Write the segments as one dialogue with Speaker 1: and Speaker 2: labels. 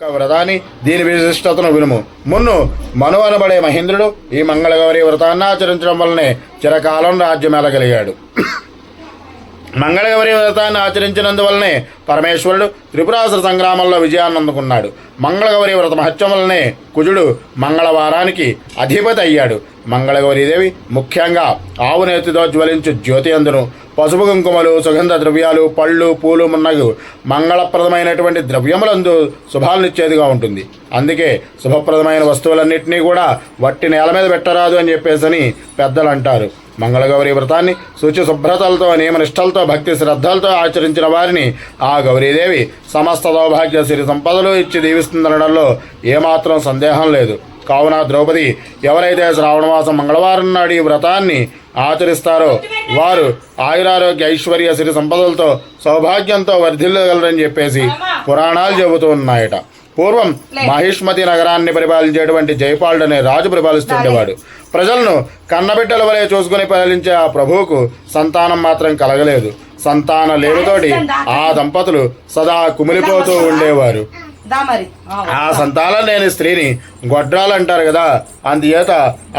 Speaker 1: వ్రతాన్ని దీని విశిష్టతను వినుము. మున్ను మను అనబడే మహేంద్రుడు ఈ మంగళగౌరి వ్రతాన్ని ఆచరించడం వల్లనే చిరకాలం రాజ్యమేలగలిగాడు. మంగళగౌరి వ్రతాన్ని ఆచరించినందువల్లనే పరమేశ్వరుడు త్రిపురాసుర సంగ్రామంలో విజయాన్ని అందుకున్నాడు. మంగళగౌరి వ్రత మహత్యం వల్లనే కుజుడు మంగళవారానికి అధిపతి అయ్యాడు. మంగళగౌరీదేవి ముఖ్యంగా ఆవు నేతితో జ్వలించు జ్యోతి అందును పసుపు కుంకుమలు, సుగంధ ద్రవ్యాలు, పళ్ళు, పూలు మున్నగు మంగళప్రదమైనటువంటి ద్రవ్యములందు శుభాలనిచ్చేదిగా ఉంటుంది. అందుకే శుభప్రదమైన వస్తువులన్నింటినీ కూడా వట్టి నేల మీద పెట్టరాదు అని చెప్పేసి పెద్దలు అంటారు. మంగళగౌరి వ్రతాన్ని శుచి శుభ్రతలతో, నియమనిష్టలతో, భక్తి శ్రద్ధలతో ఆచరించిన వారిని ఆ గౌరీదేవి సమస్త సౌభాగ్య సిరి సంపదలు ఇచ్చి దీవిస్తుందనడంలో ఏమాత్రం సందేహం లేదు. కావున ద్రౌపది ఎవరైతే శ్రావణమాసం మంగళవారం నాడు ఈ వ్రతాన్ని ఆచరిస్తారో వారు ఆయురారోగ్య ఐశ్వర్య సిరి సంపదలతో సౌభాగ్యంతో వర్ధిల్లగలరని చెప్పేసి పురాణాలు చెబుతూ ఉన్నాయట. పూర్వం మహిష్మతి నగరాన్ని పరిపాలించేటువంటి జైపాలుడు అనే రాజు పరిపాలిస్తుండేవాడు. ప్రజలను కన్నబిడ్డల వలె చూసుకుని పాలించే ఆ ప్రభువుకు సంతానం మాత్రం కలగలేదు. సంతాన లేమితోటి ఆ దంపతులు సదా కుమిలిపోతూ ఉండేవారు. ఆ సంతానం లేని స్త్రీని గొడ్రాలు అంటారు కదా, అందుచేత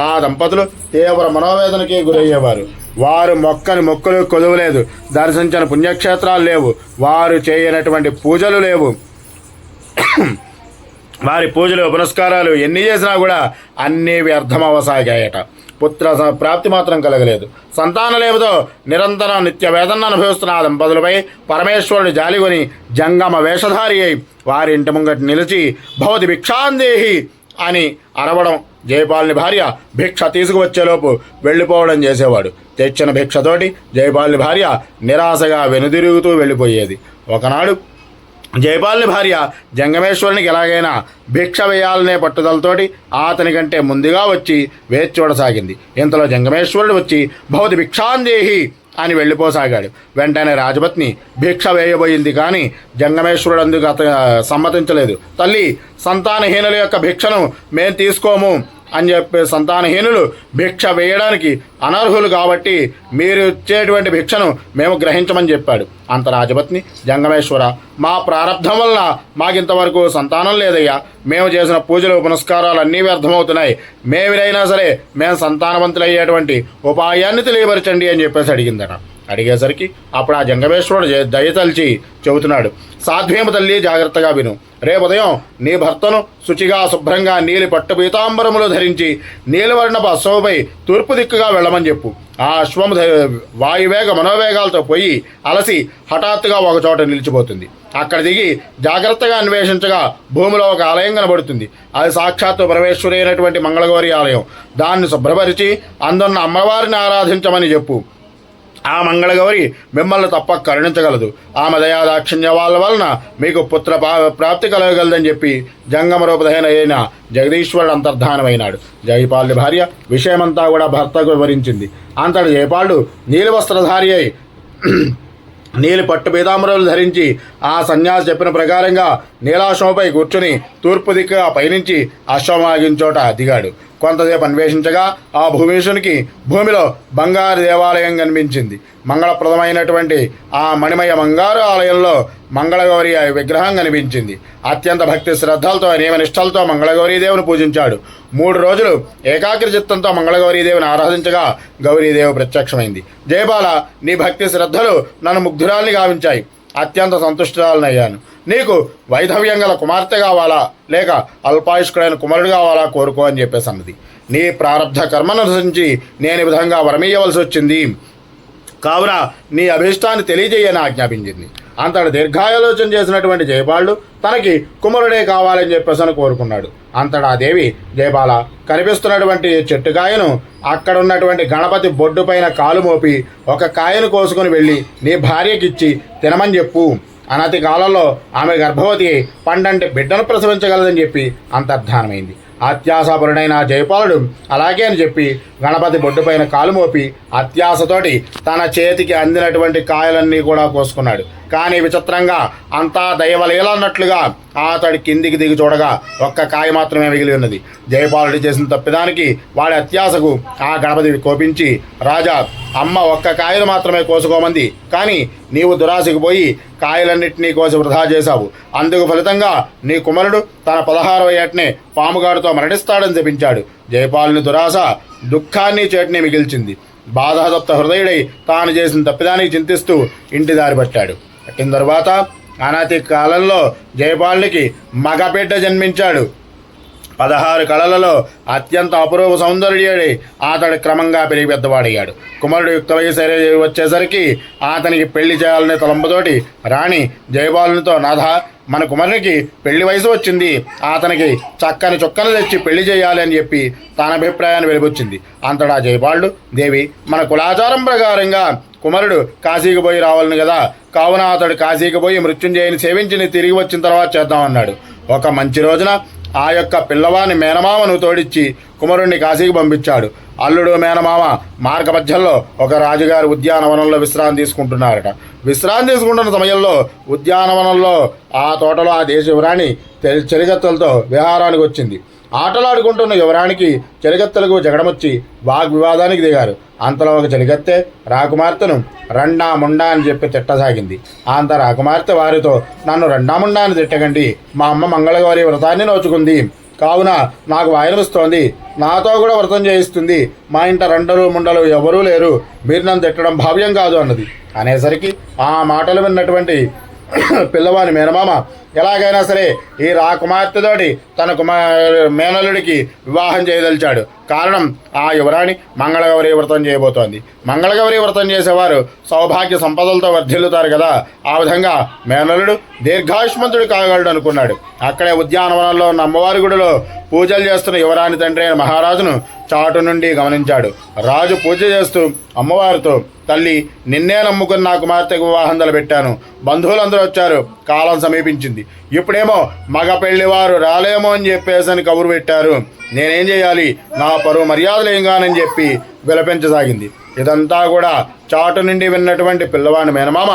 Speaker 1: ఆ దంపతులు తీవ్ర మనోవేదనకి గురయ్యేవారు. వారు మొక్కని మొక్కులు కొలువలేదు, దర్శించిన పుణ్యక్షేత్రాలు లేవు, వారు చేయనటువంటి పూజలు లేవు. వారి పూజలు పునస్కారాలు ఎన్ని చేసినా కూడా అన్నీ వ్యర్థమవసాగాయట. పుత్ర ప్రాప్తి మాత్రం కలగలేదు. సంతానలేమితో నిరంతరం నిత్య వేదన అనుభవిస్తున్న ఆ దంపతులపై పరమేశ్వరుడు జాలిగొని జంగమ వేషధారి అయి వారి ఇంటి ముంగటి నిలిచి భవతి భిక్షాందేహి అని అరవడం, జయపాలుని భార్య భిక్ష తీసుకువచ్చేలోపు వెళ్ళిపోవడం చేసేవాడు. తెచ్చిన భిక్షతోటి జయపాలుని భార్య నిరాశగా వెనుదిరుగుతూ వెళ్ళిపోయేది. ఒకనాడు జయపాలుని భార్య జంగమేశ్వరునికి ఎలాగైనా భిక్ష వేయాలనే పట్టుదలతోటి అతని కంటే ముందుగా వచ్చి వేచి చూడసాగింది. ఇంతలో జంగమేశ్వరుడు వచ్చి భవతి భిక్షాందేహి అని వెళ్ళిపోసాగాడు. వెంటనే రాజపత్ని భిక్ష వేయబోయింది, కానీ జంగమేశ్వరుడు అందుకు సమ్మతించలేదు. తల్లి, సంతానహీనుల యొక్క భిక్షను మేం తీసుకోము అని చెప్పి, సంతానహీనులు భిక్ష వేయడానికి అనర్హులు కాబట్టి మీరు ఇచ్చేటువంటి భిక్షను మేము గ్రహించమని చెప్పాడు. అంత రాజపత్ని, జంగమేశ్వర, మా ప్రారంధం వలన మాకింతవరకు సంతానం లేదయ్యా. మేము చేసిన పూజలు పునస్కారాలు అన్నీ వ్యర్థమవుతున్నాయి. మేమిరైనా సరే మేము సంతానవంతులయ్యేటువంటి ఉపాయాన్ని తెలియపరచండి అని చెప్పేసి అడిగిందట. అడిగేసరికి అప్పుడు ఆ జంగమేశ్వరుడు దయతలిచి చెబుతున్నాడు, సాధ్వేమ తల్లి, జాగ్రత్తగా విను. రేపు ఉదయం నీ భర్తను శుచిగా శుభ్రంగా నీలి పట్టు పీతాంబరములు ధరించి నీలవర్ణపు అశ్వముపై తూర్పు దిక్కుగా వెళ్ళమని చెప్పు. ఆ అశ్వము వాయువేగ మనోవేగాలతో పోయి అలసి హఠాత్తుగా ఒకచోట నిలిచిపోతుంది. అక్కడ దిగి జాగ్రత్తగా అన్వేషించగా భూమిలో ఒక ఆలయం కనబడుతుంది. అది సాక్షాత్తు పరమేశ్వరి అయినటువంటి మంగళగౌరి ఆలయం. దాన్ని శుభ్రపరిచి అందున్న అమ్మవారిని ఆరాధించమని చెప్పు. ఆ మంగళగౌరి మిమ్మల్ని తప్ప కరుణించగలదు. ఆమె దయాదాక్షిణ్య వాళ్ళ వలన మీకు పుత్ర ప్రాప్తి కలగగలదని చెప్పి జంగమ రూపధైన అయిన జగదీశ్వరుడు అంతర్ధానమైనాడు. జయపాలుడి భార్య విషయమంతా కూడా భర్తకు వివరించింది. అంతటి జయపాలుడు నీలివస్త్రధారి అయి నీలి పట్టు పీతాంబరాలు ధరించి ఆ సన్యాసి చెప్పిన ప్రకారంగా నీలాశ్వముపై కూర్చుని తూర్పు దిక్కుగా పయనించి అశ్వమాగించోట దిగాడు. కొంతసేపు అన్వేషించగా ఆ భూమీషునికి భూమిలో బంగారు దేవాలయం కనిపించింది. మంగళప్రదమైనటువంటి ఆ మణిమయ బంగారు ఆలయంలో మంగళగౌరి విగ్రహం కనిపించింది. అత్యంత భక్తి శ్రద్ధలతో నియమనిష్టలతో మంగళగౌరీదేవిని పూజించాడు. 3 రోజులు ఏకాగ్ర చిత్తంతో మంగళగౌరీదేవిని ఆరాధించగా గౌరీదేవి ప్రత్యక్షమైంది. జయబాల, నీ భక్తి శ్రద్ధలు నన్ను ముగ్ధురాల్ని గావించాయి. అత్యంత సంతుష్టురాలనయ్యాను. నీకు వైధవ్యం గల కుమార్తె కావాలా, లేక అల్పాయుష్కుడైన కుమారుడు కావాలా కోరుకో అని చెప్పేసి అన్నది. నీ ప్రారంధ కర్మను అనుసరించి నేను ఈ విధంగా వరమీయవలసి వచ్చింది, కావున నీ అభీష్టాన్ని తెలియజేయని ఆజ్ఞాపించింది. అంతటి దీర్ఘాలోచన చేసినటువంటి జయపాలుడు తనకి కుమారుడే కావాలని చెప్పేసి కోరుకున్నాడు. అంతటా దేవి, జయపాల, కనిపిస్తున్నటువంటి చెట్టుకాయను అక్కడ ఉన్నటువంటి గణపతి బొడ్డు పైన కాలు మోపి ఒక కాయను కోసుకుని వెళ్ళి నీ భార్యకిచ్చి తినమని చెప్పు. అనతి కాలంలో ఆమె గర్భవతి పండంటి బిడ్డను ప్రసవించగలదని చెప్పి అంతర్ధానమైంది. అత్యాసపరుడైన జయపాలుడు అలాగే అని చెప్పి గణపతి బొడ్డుపైన కాలు మోపి అత్యాసతోటి తన చేతికి అందినటువంటి కాయలన్నీ కూడా కోసుకున్నాడు. కానీ విచిత్రంగా అంతా దైవలీలన్నట్లుగా అతడి కిందికి దిగి చూడగా ఒక్క కాయ మాత్రమే మిగిలి ఉన్నది. జయపాలుడు చేసిన తప్పిదానికి వాడి అత్యాశకు ఆ గణపతి కోపించి, రాజా, అమ్మ ఒక్క కాయలు మాత్రమే కోసుకోమంది, కానీ నీవు దురాశకు పోయి కాయలన్నింటినీ కోసి వృధా చేశావు. అందుకు ఫలితంగా నీ కుమారుడు తన 16వ ఏటనే పాముగాడుతో మరణిస్తాడని చెప్పించాడు. జయపాలుని దురాశ దుఃఖాన్ని చేటిని మిగిల్చింది. బాధాతప్త హృదయుడై తాను చేసిన తప్పిదానికి చింతిస్తూ ఇంటి దారి పట్టాడు. పట్టిన తరువాత అనతి కాలంలో జయపాలునికి మగబిడ్డ జన్మించాడు. 16 కళలలో అత్యంత అపూర్వ సౌందర్యుడై అతడు క్రమంగా పెరిగి పెద్దవాడయ్యాడు. కుమారుడు యుక్త వయసు వచ్చేసరికి అతనికి పెళ్లి చేయాలనే తలంపుతోటి రాణి జయపాలునితో, నాథ, మన కుమారునికి పెళ్లి వయసు వచ్చింది, అతనికి చక్కని చుక్కను తెచ్చి పెళ్లి చేయాలి అని చెప్పి తన అభిప్రాయాన్ని వెలిబుచ్చింది. అంతటా జయపాలుడు, దేవి, మన కులాచారం ప్రకారంగా కుమారుడు కాశీకి పోయి రావాలని కదా, కావున అతడు కాశీకి పోయి మృత్యుంజయుని సేవించి తిరిగి వచ్చిన తర్వాత చేద్దామన్నాడు. ఒక మంచి రోజున ఆ యొక్క పిల్లవాని మేనమామను తోడిచ్చి కుమారుణ్ణి కాశీకి పంపించాడు. అల్లుడు మేనమామ మార్గ మధ్యంలో ఒక రాజుగారి ఉద్యానవనంలో విశ్రాంతి తీసుకుంటున్నారట. విశ్రాంతి తీసుకుంటున్న సమయంలో ఉద్యానవనంలో ఆ తోటలో ఆ దేశ యువరాణి చెలిగత్తలతో విహారానికి వచ్చింది. ఆటలాడుకుంటున్న యువరానికి చెలిగత్తలకు జగడమొచ్చి వాగ్వివాదానికి దిగారు. అంతలో ఒక చెలిగత్తె రాకుమార్తెను రండా ముండా అని చెప్పి తిట్టసాగింది. అంత రాకుమార్తె వారితో, నన్ను రండా ముండా అని తిట్టకండి, మా అమ్మ మంగళగౌరి వ్రతాన్ని నోచుకుంది, కావున నాకు వాయనమిస్తోంది, నాతో కూడా వ్రతం చేయిస్తుంది, మా ఇంట రండలు ముండలు ఎవరూ లేరు, మీరు నన్ను తిట్టడం భావ్యం కాదు అన్నది. అనేసరికి ఆ మాటలు విన్నటువంటి పిల్లవాని మేనమామ ఎలాగైనా సరే ఈ రాకుమార్తెతోటి తన మేనల్లుడికి వివాహం చేయదలిచాడు. కారణం, ఆ యువరాణి మంగళగౌరి వ్రతం చేయబోతోంది. మంగళగౌరి వ్రతం చేసేవారు సౌభాగ్య సంపదలతో వర్ధిల్లుతారు కదా, ఆ విధంగా మేనల్లుడు దీర్ఘాయుష్మంతుడు కాగలడు అనుకున్నాడు. అక్కడే ఉద్యానవనంలో ఉన్న అమ్మవారి గుడిలో పూజలు చేస్తున్న యువరాణి తండ్రి అయిన మహారాజును చాటు నుండి గమనించాడు. రాజు పూజ చేస్తూ అమ్మవారితో, తల్లి, నిన్నే నమ్ముకుని నా కుమార్తెకు వివాహం తలపెట్టాను, బంధువులందరూ వచ్చారు, కాలం సమీపించింది, ఇప్పుడేమో మగ పెళ్లివారు రాలేమో అని చెప్పేసి కబురు పెట్టారు, నేనేం చేయాలి, నా పరువు మర్యాదలు ఏం కానని చెప్పి విలపించసాగింది. ఇదంతా కూడా చాటు నుండి విన్నటువంటి పిల్లవాని మేనమామ,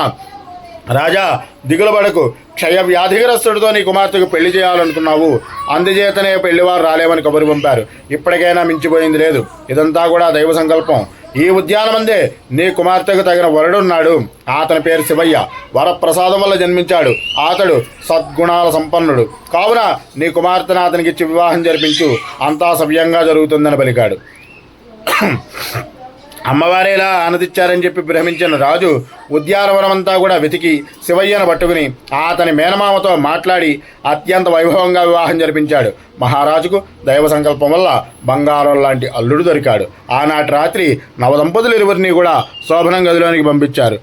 Speaker 1: రాజా, దిగులుబడకు, క్షయ వ్యాధిగ్రస్తుడితో నీ కుమార్తెకు పెళ్లి చేయాలనుకున్నావు, అందుచేతనే పెళ్లివారు రాలేమని కబురు పంపారు, ఇప్పటికైనా మించిపోయింది లేదు, ఇదంతా కూడా దైవ సంకల్పం. ఈ ఉద్యానమందే నీ కుమార్తెకు తగిన వరుడున్నాడు, అతని పేరు శివయ్య, వరప్రసాదం వల్ల జన్మించాడు, అతడు సద్గుణాల సంపన్నుడు, కావున నీ కుమార్తెను అతనికిచ్చి వివాహం జరిపించు, అంతా సవ్యంగా జరుగుతుందని పలికాడు. అమ్మవారేలా ఆనందించారని చెప్పి భ్రమించిన రాజు ఉద్యానవనమంతా కూడా వెతికి శివయ్యను పట్టుకుని అతని మేనమామతో మాట్లాడి అత్యంత వైభవంగా వివాహం జరిపించాడు. మహారాజుకు దైవ సంకల్పం వల్ల బంగారం లాంటి అల్లుడు దొరికాడు. ఆనాటి రాత్రి నవదంపతులు ఇరువురిని కూడా శోభనం గదిలోనికి పంపించారు.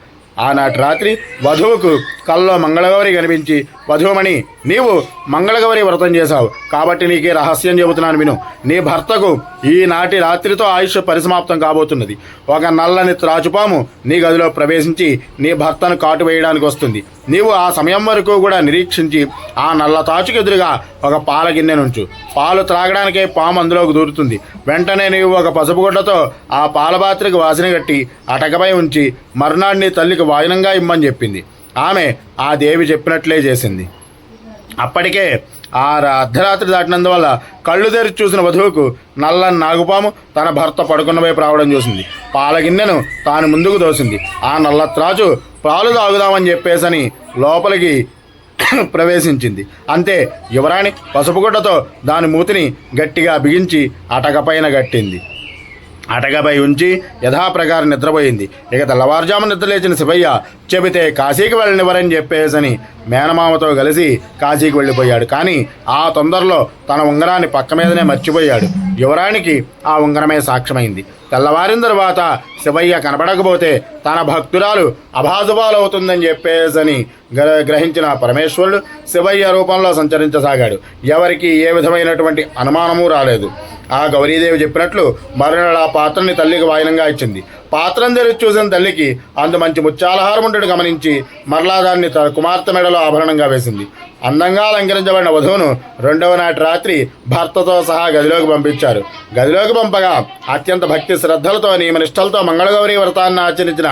Speaker 1: ఆనాటి రాత్రి వధువుకు కల్లో మంగళగౌరి కనిపించి, వధువుమణి, నీవు మంగళగౌరి వ్రతం చేశావు కాబట్టి నీకే రహస్యం చెబుతున్నాను విను. నీ భర్తకు ఈనాటి రాత్రితో ఆయుష్ పరిసమాప్తం కాబోతున్నది. ఒక నల్లని త్రాచుపాము నీ గదిలో ప్రవేశించి నీ భర్తను కాటు వేయడానికి వస్తుంది. నీవు ఆ సమయం వరకు కూడా నిరీక్షించి ఆ నల్ల తాచుకు ఎదురుగా ఒక పాల గిన్నె నుంచు. పాలు త్రాగడానికే పాము అందులోకి దూరుతుంది. వెంటనే నీవు ఒక పసుపు గుడ్డతో ఆ పాలపాత్రికి వాసన కట్టి అటకపై ఉంచి మర్నాడు నీ తల్లికి వాయనంగా ఇమ్మని చెప్పింది. ఆమె ఆ దేవి చెప్పినట్లే చేసింది. అప్పటికే ఆ అర్ధరాత్రి దాటినందువల్ల కళ్ళు తెరిచి చూసిన వధువుకు నల్లని నాగుపాము తన భర్త పడుకున్న వైపు రావడం చూసింది. పాల గిన్నెను తాను ముందుకు దోసింది. ఆ నల్ల త్రాచు పాలు తాగుదామని చెప్పేసని లోపలికి ప్రవేశించింది. అంతే, యువరాణి పసుపుగుడ్డతో దాని మూతిని గట్టిగా బిగించి అటకపైన గట్టింది. అటకపై ఉంచి యథాప్రకారం నిద్రపోయింది. ఇక తెల్లవారుజాము నిద్రలేచిన శివయ్య చెబితే కాశీకి వెళ్ళనివ్వరని చెప్పేసని మేనమామతో కలిసి కాశీకి వెళ్ళిపోయాడు. కానీ ఆ తొందరలో తన ఉంగరాన్ని పక్క మీదనే మర్చిపోయాడు. యువరానికి ఆ ఉంగరమే సాక్ష్యమైంది. తెల్లవారిన తరువాత శివయ్య కనపడకపోతే తన భక్తురాలు అభాసుపాలవుతుందని చెప్పేసని గ్రహించిన పరమేశ్వరుడు శివయ్య రూపంలో సంచరించసాగాడు. ఎవరికి ఏ విధమైనటువంటి అనుమానము రాలేదు. ఆ గౌరీదేవి చెప్పినట్లు మరునాడు ఆ పాత్రని తల్లికి వాయనంగా ఇచ్చింది. పాత్రం తెరిచి చూసిన తల్లికి అందు మంచి ముత్యాలహారం ఉండడు గమనించి మరలా దాన్ని తన కుమార్తె మెడలో ఆభరణంగా వేసింది. అందంగా అలంకరించబడిన వధువును రెండవ నాటి రాత్రి భర్తతో సహా గదిలోకి పంపించారు. గదిలోకి పంపగా అత్యంత భక్తి శ్రద్ధలతో నియమనిష్టలతో మంగళగౌరి వ్రతాన్ని ఆచరించిన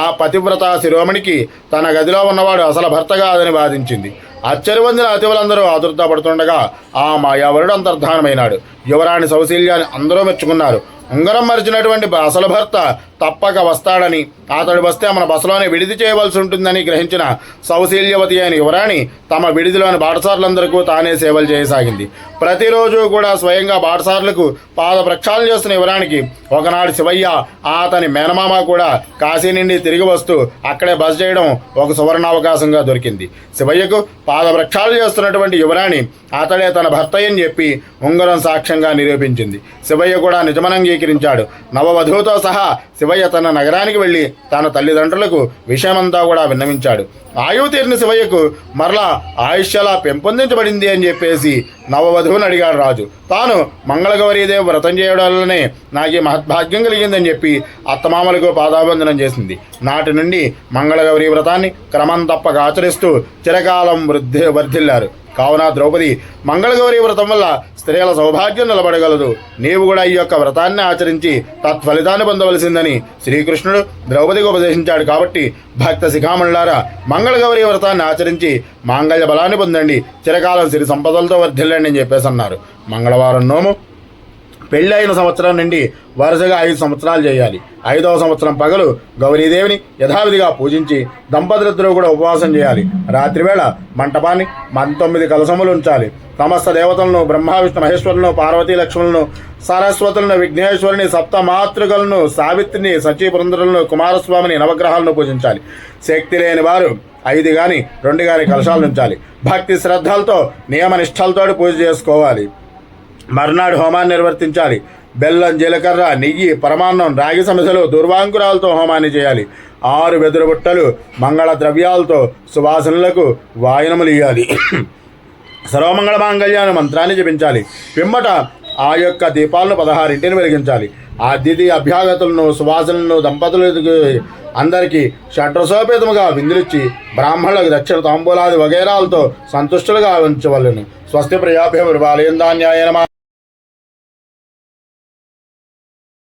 Speaker 1: ఆ పతివ్రత శిరోమణికి తన గదిలో ఉన్నవాడు అసలు భర్త కాదని బాధించింది. ఆశ్చర్య పొందిన అతివులందరూ ఆతురతపడుతుండగా ఆ మాయావరుడు అంతర్ధానమైనాడు. యువరాణి సౌశీల్యాన్ని అందరూ మెచ్చుకున్నారు. ఉంగరం మరిచినటువంటి అసలు భర్త తప్పక వస్తాడని, అతడు వస్తే మన బసలోనే విడిది చేయవలసి ఉంటుందని గ్రహించిన సౌశీల్యవతి అయిన యువరాణి తమ విడిదిలోని బాటసార్లందరికీ తానే సేవలు చేయసాగింది. ప్రతిరోజు కూడా స్వయంగా బాటసార్లకు పాద ప్రక్షాళన చేస్తున్న యువరానికి ఒకనాడు శివయ్య అతని మేనమామ కూడా కాశీ నుండి తిరిగి వస్తూ అక్కడే బస చేయడం ఒక సువర్ణావకాశంగా దొరికింది. శివయ్యకు పాద ప్రక్షాళన చేస్తున్నటువంటి యువరాణి అతడే తన భర్త అని చెప్పి ఉంగరం సాక్ష్యంగా నిరూపించింది. శివయ్య కూడా నిజమనంగీకరించాడు. నవవధువుతో సహా శివయ్య తన నగరానికి వెళ్ళి తన తల్లిదండ్రులకు విషయమంతా కూడా విన్నవించాడు. ఆయువు తీరిన శివయ్యకు మరలా ఆయుష్యలా పెంపొందించబడింది అని చెప్పేసి నవవధువుని అడిగాడు రాజు. తాను మంగళగౌరీదేవి వ్రతం చేయడం వల్లనే నాకు ఈ మహద్భాగ్యం కలిగిందని చెప్పి అత్తమామలకు పాదాబంధనం చేసింది. నాటి నుండి మంగళగౌరీ వ్రతాన్ని క్రమం తప్పక ఆచరిస్తూ చిరకాలం వర్ధిల్లారు. కావున ద్రౌపది మంగళగౌరీ వ్రతం వల్ల స్త్రీల సౌభాగ్యం నిలబడగలదు. నీవు కూడా ఈ యొక్క వ్రతాన్ని ఆచరించి తత్ఫలితాన్ని పొందవలసిందని శ్రీకృష్ణుడు ద్రౌపదికి ఉపదేశించాడు. కాబట్టి భక్త శిఖామణులారా, మంగళగౌరీ వ్రతాన్ని ఆచరించి మాంగళ్య బలాన్ని పొందండి, చిరకాలం సిరి సంపదలతో వర్ధిల్లండి అని చెప్పేసి అన్నారు. మంగళవారం నోము పెళ్ళి అయిన సంవత్సరం నుండి వరుసగా 5 సంవత్సరాలు చేయాలి. 5వ సంవత్సరం పగలు గౌరీదేవిని యథావిధిగా పూజించి దంపతులిద్దరూ కూడా ఉపవాసం చేయాలి. రాత్రివేళ మంటపాన్ని 19 కలశములు ఉంచాలి. సమస్త దేవతలను, బ్రహ్మ విష్ణు మహేశ్వరులను, పార్వతీ లక్ష్మణులను, సరస్వతులను, విఘ్నేశ్వరుని, సప్తమాతృకలను, సావిత్రిని, సచీపురంధరులను, కుమారస్వామిని, నవగ్రహాలను పూజించాలి. శక్తి లేని వారు 5 కానీ 2 కానీ కలశాలను ఉంచాలి. భక్తి శ్రద్ధలతో నియమనిష్టలతో పూజ చేసుకోవాలి. మర్నాడు హోమాన్ని నిర్వర్తించాలి. బెల్లం, జీలకర్ర, నెయ్యి, పరమాన్నం, రాగి సమిసలు, దుర్వాంకురాలతో హోమాన్ని చేయాలి. 6 వెదురు బుట్టలు మంగళ ద్రవ్యాలతో సువాసనలకు వాయనములు ఇయ్యాలి. సర్వమంగళ మాంగళ్యాన్ని మంత్రాన్ని జపించాలి. పిమ్మట ఆ యొక్క దీపాలను 16 వెలిగించాలి. ఆ అతిథి అభ్యాగతులను, సువాసనలను దంపతులకు అందరికీ షడ్రసోపేతముగా విందులిచ్చి బ్రాహ్మణులకు దక్షిణ తాంబూలాది వగైరాలతో సంతుష్టులుగా ఉంచవలను. స్వస్తి ప్రజాభ్య పరిపాలయందాన్యాయ నమః.